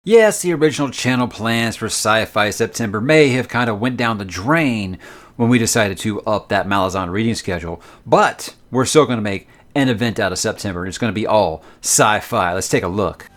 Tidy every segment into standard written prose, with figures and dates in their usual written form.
Yes, the original channel plans for Sci-Fi September may have kind of went down the drain when we decided to up that Malazan reading schedule, but we're still going to make an event out of September. It's going to be all sci-fi. Let's take a look.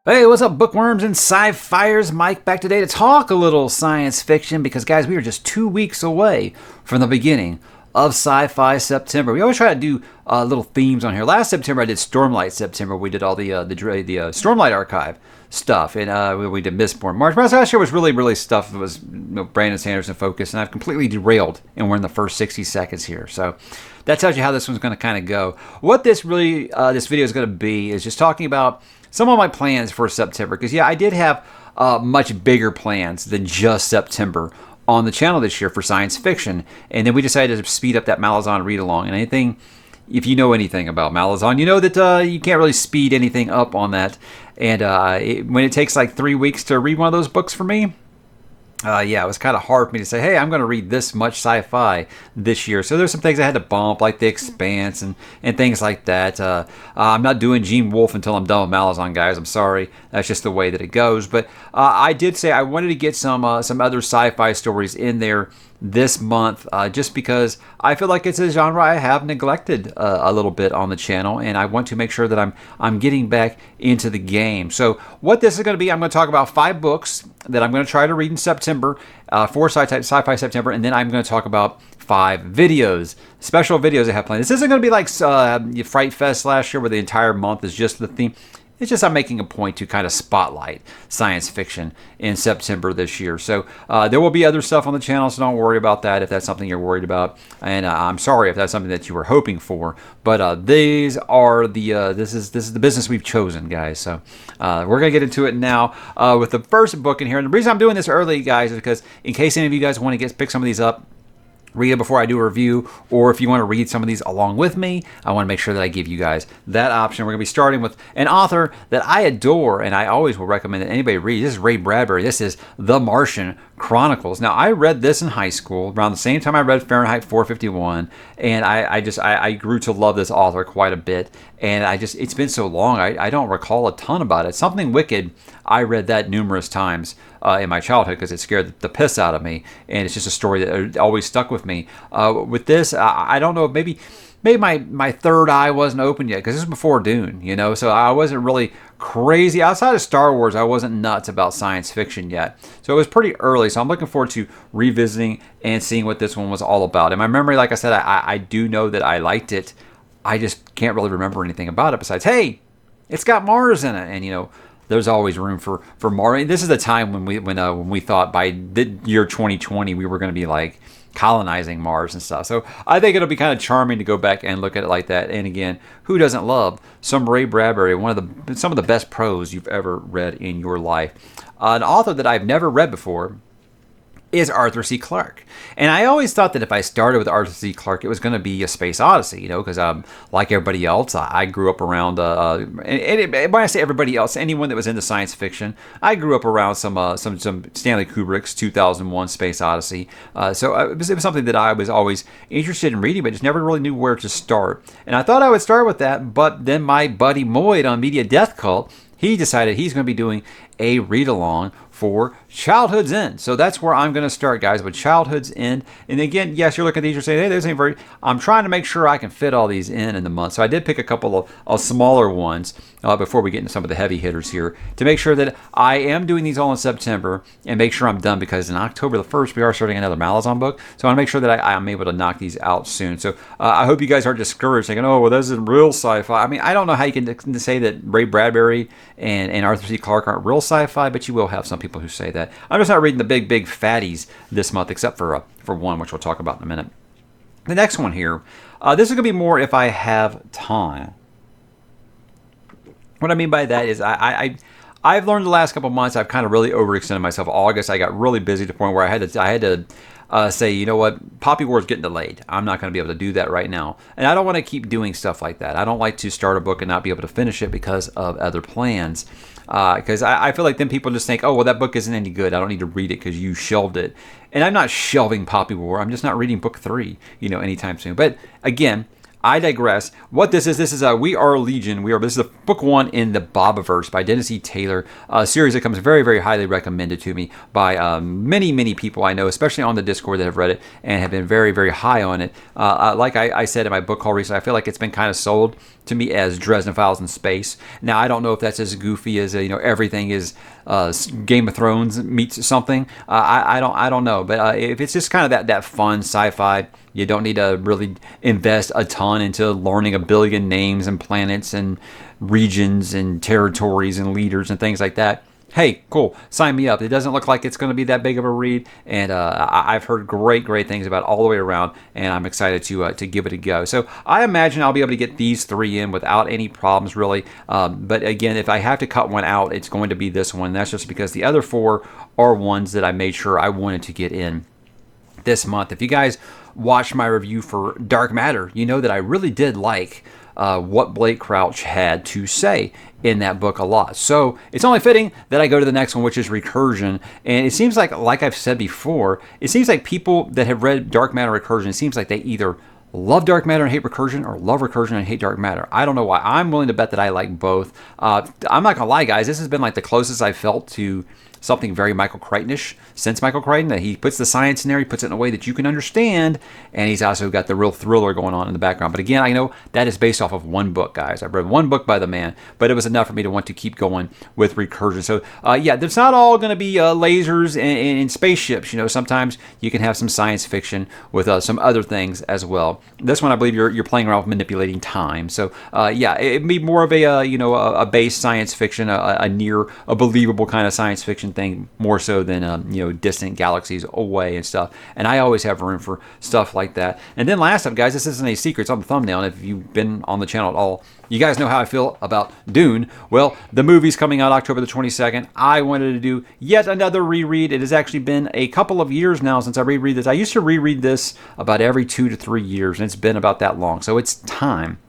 Hey, what's up, bookworms and sci-fires? Mike back today to talk a little science fiction because, guys, we are just 2 weeks away from the beginning of Sci-Fi September. We always try to do little themes on here. Last September, I did Stormlight September. We did all the Stormlight Archive stuff, and we did Mistborn March. But last year was really stuff that was Brandon Sanderson focused, and I've completely derailed, and we're in the first 60 seconds here. So that tells you how this one's going to kind of go. What this video is going to be is just talking about some of my plans for September, because I did have much bigger plans than just September on the channel this year for science fiction, and then we decided to speed up that Malazan read along. And if you know anything about Malazan, you know that you can't really speed anything up on that. And when it takes like 3 weeks to read one of those books for me, it was kind of hard for me to say, hey, I'm going to read this much sci-fi this year. So there's some things I had to bump, like The Expanse and things like that. I'm not doing Gene Wolfe until I'm done with Malazan, guys. I'm sorry. That's just the way that it goes. But I did say I wanted to get some other sci-fi stories in there this month, just because I feel like it's a genre I have neglected a little bit on the channel, and I want to make sure that I'm getting back into the game. So what this is going to be, I'm going to talk about 5 books that I'm going to try to read in September for Sci-Fi September, and then I'm going to talk about 5 videos, special videos I have planned. This isn't going to be like Fright Fest last year, where the entire month is just the theme. It's just I'm making a point to kind of spotlight science fiction in September this year. So there will be other stuff on the channel, so don't worry about that if that's something you're worried about. And I'm sorry if that's something that you were hoping for. But these are this is the business we've chosen, guys. So we're gonna get into it now with the first book in here. And the reason I'm doing this early, guys, is because in case any of you guys want to pick some of these up, read it before I do a review, or if you want to read some of these along with me, I want to make sure that I give you guys that option. We're going to be starting with an author that I adore, and I always will recommend that anybody read. This is Ray Bradbury. This is The Martian Chronicles. Now, I read this in high school, around the same time I read Fahrenheit 451, and I grew to love this author quite a bit, and it's been so long, I don't recall a ton about it. Something Wicked, I read that numerous times in my childhood because it scared the piss out of me, and it's just a story that always stuck with me. With this, I don't know, maybe my third eye wasn't open yet, because this was before Dune, so I wasn't really crazy. Outside of Star Wars, I wasn't nuts about science fiction yet. So it was pretty early, so I'm looking forward to revisiting and seeing what this one was all about. In my memory, like I said, I do know that I liked it. I just can't really remember anything about it besides, hey, it's got Mars in it, and there's always room for Mars. This is the time when we thought by the year 2020 we were going to be like colonizing Mars and stuff. So I think it'll be kind of charming to go back and look at it like that. And again, who doesn't love some Ray Bradbury, some of the best prose you've ever read in your life? An author that I've never read before is Arthur C. Clarke. And I always thought that if I started with Arthur C. Clarke, it was going to be a space odyssey, because like everybody else, I grew up around, and when I say everybody else, anyone that was into science fiction, I grew up around some Stanley Kubrick's 2001 Space Odyssey. So it was something that I was always interested in reading, but just never really knew where to start. And I thought I would start with that, but then my buddy Moyd on Media Death Cult, he decided he's going to be doing a read-along for Childhood's End. So that's where I'm going to start, guys, with Childhood's End. And again, yes, you're looking at these, you're saying, hey, there's ain't I'm trying to make sure I can fit all these in the month. So I did pick a couple of smaller ones before we get into some of the heavy hitters here to make sure that I am doing these all in September and make sure I'm done, because in October the 1st, we are starting another Malazan book. So I want to make sure that I'm able to knock these out soon. So I hope you guys aren't discouraged thinking, oh, well, this isn't real sci-fi. I mean, I don't know how you can say that Ray Bradbury and Arthur C. Clarke aren't real sci-fi, but you will have some people who say that. I'm just not reading the big fatties this month, except for one, which we'll talk about in a minute. The next one here, this is going to be more if I have time. What I mean by that is I I've learned the last couple of months I've kind of really overextended myself. August I got really busy to the point where I had to say, you know what, Poppy War is getting delayed. I'm not going to be able to do that right now. And I don't want to keep doing stuff like that. I don't like to start a book and not be able to finish it because of other plans. Because I feel like then people just think, oh, well, that book isn't any good. I don't need to read it because you shelved it. And I'm not shelving Poppy War. I'm just not reading book 3, anytime soon. But again, I digress. What this is We Are Legion. This is the book 1 in the Bobaverse by Dennis E. Taylor, a series that comes very, very highly recommended to me by many, many people I know, especially on the Discord that have read it and have been very, very high on it. Like I said in my book call recently, I feel like it's been kind of sold to me as Dresden Files in space. Now, I don't know if that's as goofy as everything is Game of Thrones meets something. I don't know, but if it's just kind of that fun sci-fi, you don't need to really invest a ton into learning a billion names and planets and regions and territories and leaders and things like that. Hey, cool, sign me up. It doesn't look like it's going to be that big of a read, and I've heard great things about it all the way around, and I'm excited to give it a go. So I imagine I'll be able to get these 3 in without any problems, really. But again, if I have to cut one out, it's going to be this one. That's just because the other 4 are ones that I made sure I wanted to get in this month. If you guys watched my review for Dark Matter, you know that I really did like what Blake Crouch had to say in that book a lot. So it's only fitting that I go to the next one, which is Recursion. And it seems like I've said before, it seems like people that have read Dark Matter Recursion, it seems like they either love Dark Matter and hate Recursion, or love Recursion and hate Dark Matter. I don't know why. I'm willing to bet that I like both. I'm not gonna lie, guys, this has been like the closest I felt to something very Michael Crichtonish since Michael Crichton, that he puts the science in there, he puts it in a way that you can understand, and he's also got the real thriller going on in the background. But again, I know that is based off of one book, guys. I've read one book by the man, but it was enough for me to want to keep going with Recursion. So yeah, there's not all going to be lasers and spaceships. Sometimes you can have some science fiction with some other things as well. This one, I believe you're playing around with manipulating time. So yeah, it'd be more of a base science fiction, a near a believable kind of science fiction thing, more so than distant galaxies away and stuff. And I always have room for stuff like that. And then last up, guys, this isn't a secret, it's on the thumbnail, and if you've been on the channel at all, you guys know how I feel about Dune. Well, the movie's coming out October the 22nd. I wanted to do yet another reread. It has actually been a couple of years now since I reread this. I used to reread this about every 2 to 3 years, and it's been about that long. So it's time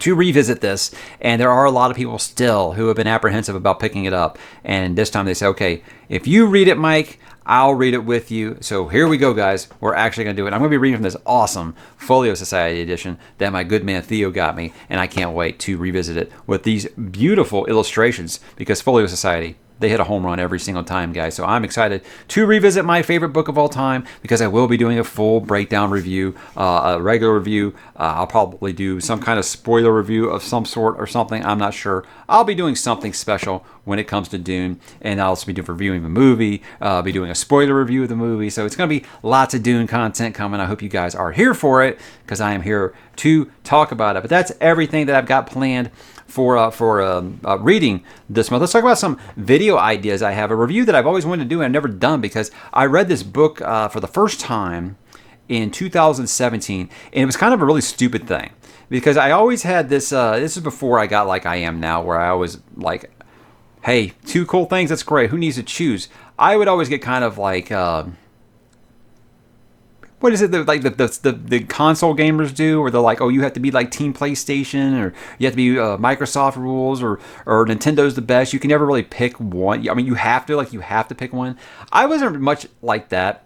to revisit this, and there are a lot of people still who have been apprehensive about picking it up, and this time they say, okay, if you read it, Mike, I'll read it with you. So here we go, guys. We're actually going to do it. I'm going to be reading from this awesome Folio Society edition that my good man Theo got me, and I can't wait to revisit it with these beautiful illustrations, because Folio Society, they hit a home run every single time, guys. So I'm excited to revisit my favorite book of all time, because I will be doing a full breakdown review, a regular review. I'll probably do some kind of spoiler review of some sort or something. I'm not sure. I'll be doing something special when it comes to Dune, and I'll also be reviewing the movie. I'll be doing a spoiler review of the movie. So it's going to be lots of Dune content coming. I hope you guys are here for it, because I am here to talk about it. But that's everything that I've got planned for reading this month. Let's talk about some video ideas. I have a review that I've always wanted to do and I've never done, because I read this book for the first time in 2017, and it was kind of a really stupid thing, because I always had this, this is before I got like I am now, where I always like, hey, 2 cool things, that's great, who needs to choose? I would always get kind of like, what is it that like the console gamers do, where they're like, oh, you have to be like Team PlayStation, or you have to be Microsoft rules, or Nintendo's the best. You can never really pick one. I mean, you have to pick one. I wasn't much like that.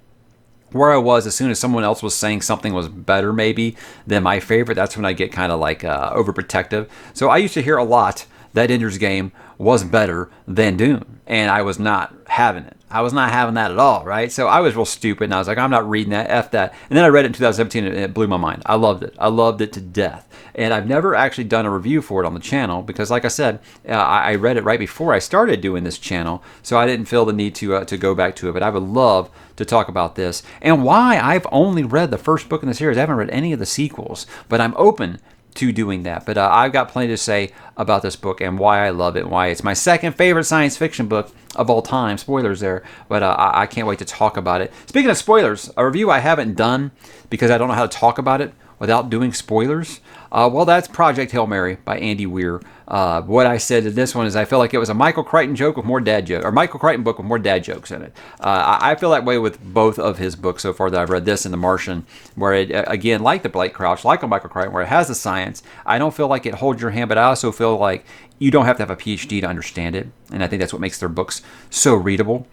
Where I was, as soon as someone else was saying something was better maybe than my favorite, that's when I get kind of like overprotective. So I used to hear a lot that Ender's Game was better than Dune, and I was not having it. I was not having that at all, right? So I was real stupid, and I was like, I'm not reading that, F that. And then I read it in 2017, and it blew my mind. I loved it. I loved it to death. And I've never actually done a review for it on the channel, because like I said, I read it right before I started doing this channel, so I didn't feel the need to go back to it. But I would love to talk about this, and why I've only read the first book in the series. I haven't read any of the sequels, but I'm open to doing that. But I've got plenty to say about this book and why I love it, and why it's my second favorite science fiction book of all time. Spoilers there, but I can't wait to talk about it. Speaking of spoilers, a review I haven't done because I don't know how to talk about it without doing spoilers? Well, that's Project Hail Mary by Andy Weir. What I said in this one is I feel like it was a Michael Crichton joke with more dad jokes, or Michael Crichton book with more dad jokes in it. I feel that way with both of his books so far that I've read, this and The Martian, where it, again, like the Blake Crouch, like a Michael Crichton, where it has the science. I don't feel like it holds your hand, but I also feel like you don't have to have a PhD to understand it, and I think that's what makes their books so readable.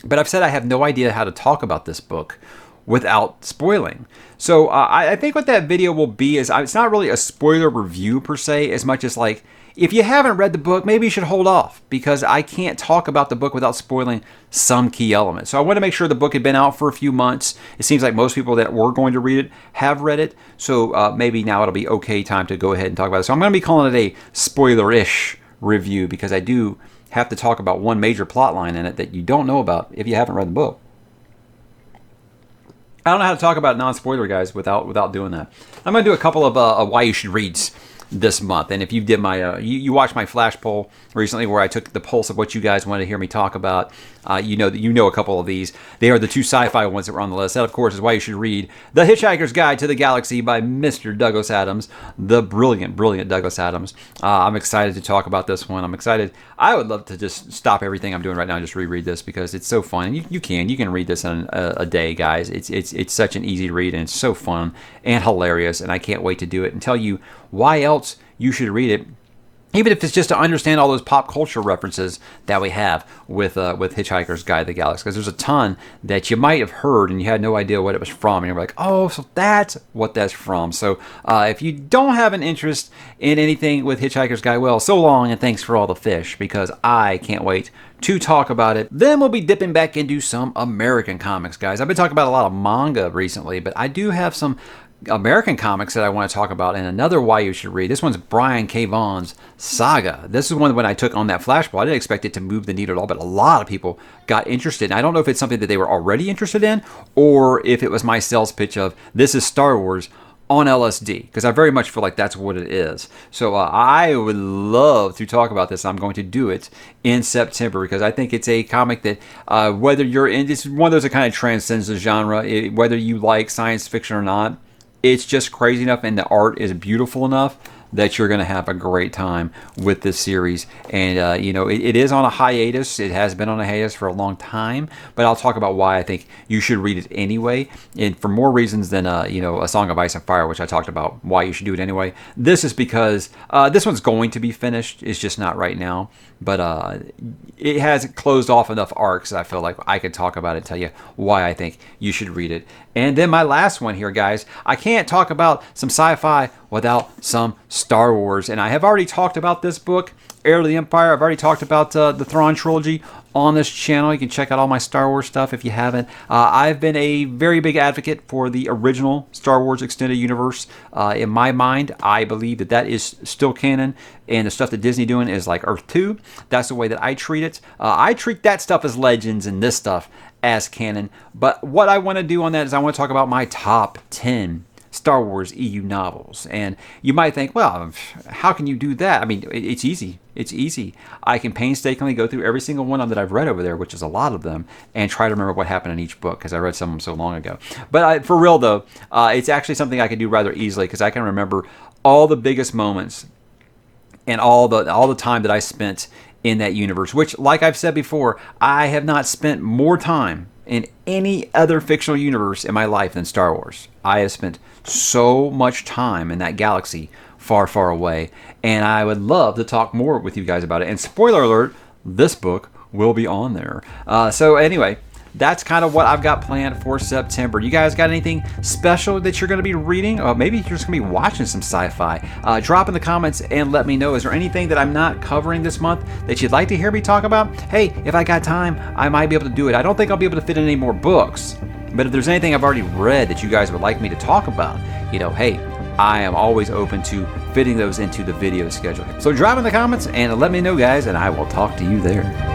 But I've said I have no idea how to talk about this book without spoiling. So I think what that video will be is, it's not really a spoiler review per se, as much as like, if you haven't read the book, maybe you should hold off, because I can't talk about the book without spoiling some key elements. So I want to make sure the book had been out for a few months. It seems like most people that were going to read it have read it. So maybe now it'll be okay time to go ahead and talk about it. So I'm going to be calling it a spoiler-ish review, because I do have to talk about one major plot line in it that you don't know about if you haven't read the book. I don't know how to talk about non-spoiler, guys, without doing that. I'm going to do a couple of why you should reads this month. And if you did my, you watched my flash poll recently where I took the pulse of what you guys wanted to hear me talk about, you know a couple of these. They are the two sci-fi ones that were on the list. That, of course, is why you should read The Hitchhiker's Guide to the Galaxy by Mr. Douglas Adams, the brilliant Douglas Adams. I'm excited to talk about this one. I'm excited. I would love to just stop everything I'm doing right now and just reread this, because it's so fun. And you can read this in a day, guys. It's such an easy read, and it's so fun and hilarious, and I can't wait to do it and tell you why else you should read it, even if it's just to understand all those pop culture references that we have with Hitchhiker's Guide to the Galaxy. Because there's a ton that you might have heard and you had no idea what it was from, and you're like, oh, so that's what that's from. So if you don't have an interest in anything with Hitchhiker's Guide, well, so long and thanks for all the fish, because I can't wait to talk about it. Then we'll be dipping back into some American comics, guys. I've been talking about a lot of manga recently, but I do have some American comics that I want to talk about, and another why you should read. This one's Brian K. Vaughan's Saga. This is one when I took on that flashball. I didn't expect it to move the needle at all, but a lot of people got interested. And I don't know if it's something that they were already interested in, or if it was my sales pitch of, this is Star Wars on LSD, because I very much feel like that's what it is. So I would love to talk about this. I'm going to do it in September, because I think it's a comic that whether you're in, it's one of those that kind of transcends the genre, whether you like science fiction or not. It's just crazy enough, and the art is beautiful enough that you're going to have a great time with this series. And, it is on a hiatus. It has been on a hiatus for a long time, but I'll talk about why I think you should read it anyway, and for more reasons than, A Song of Ice and Fire, which I talked about why you should do it anyway. This is because this one's going to be finished. It's just not right now, but it has closed off enough arcs that I feel like I could talk about it and tell you why I think you should read it. And then my last one here, guys, I can't talk about some sci-fi without some Star Wars. And I have already talked about this book, Heir to the Empire. I've already talked about the Thrawn trilogy on this channel. You can check out all my Star Wars stuff if you haven't. I've been a very big advocate for the original Star Wars Extended Universe. In my mind, I believe that is still canon, and the stuff that Disney doing is like Earth 2. That's the way that I treat it. I treat that stuff as legends and this stuff as canon. But what I want to do on that is I want to talk about my top 10 Star Wars EU novels. And you might think, well, how can you do that? I mean, it's easy. It's easy. I can painstakingly go through every single one that I've read over there, which is a lot of them, and try to remember what happened in each book, because I read some of them so long ago. But for real, though, it's actually something I can do rather easily, because I can remember all the biggest moments and all the time that I spent in that universe, which, like I've said before, I have not spent more time in any other fictional universe in my life than Star Wars. I have spent so much time in that galaxy far, far away, and I would love to talk more with you guys about it. And spoiler alert, this book will be on there. So anyway, that's kind of what I've got planned for September. You guys got anything special that you're going to be reading? Or maybe you're just going to be watching some sci-fi. Drop in the comments and let me know. Is there anything that I'm not covering this month that you'd like to hear me talk about? Hey, if I got time, I might be able to do it. I don't think I'll be able to fit in any more books. But if there's anything I've already read that you guys would like me to talk about, hey, I am always open to fitting those into the video schedule. So drop in the comments and let me know, guys, and I will talk to you there.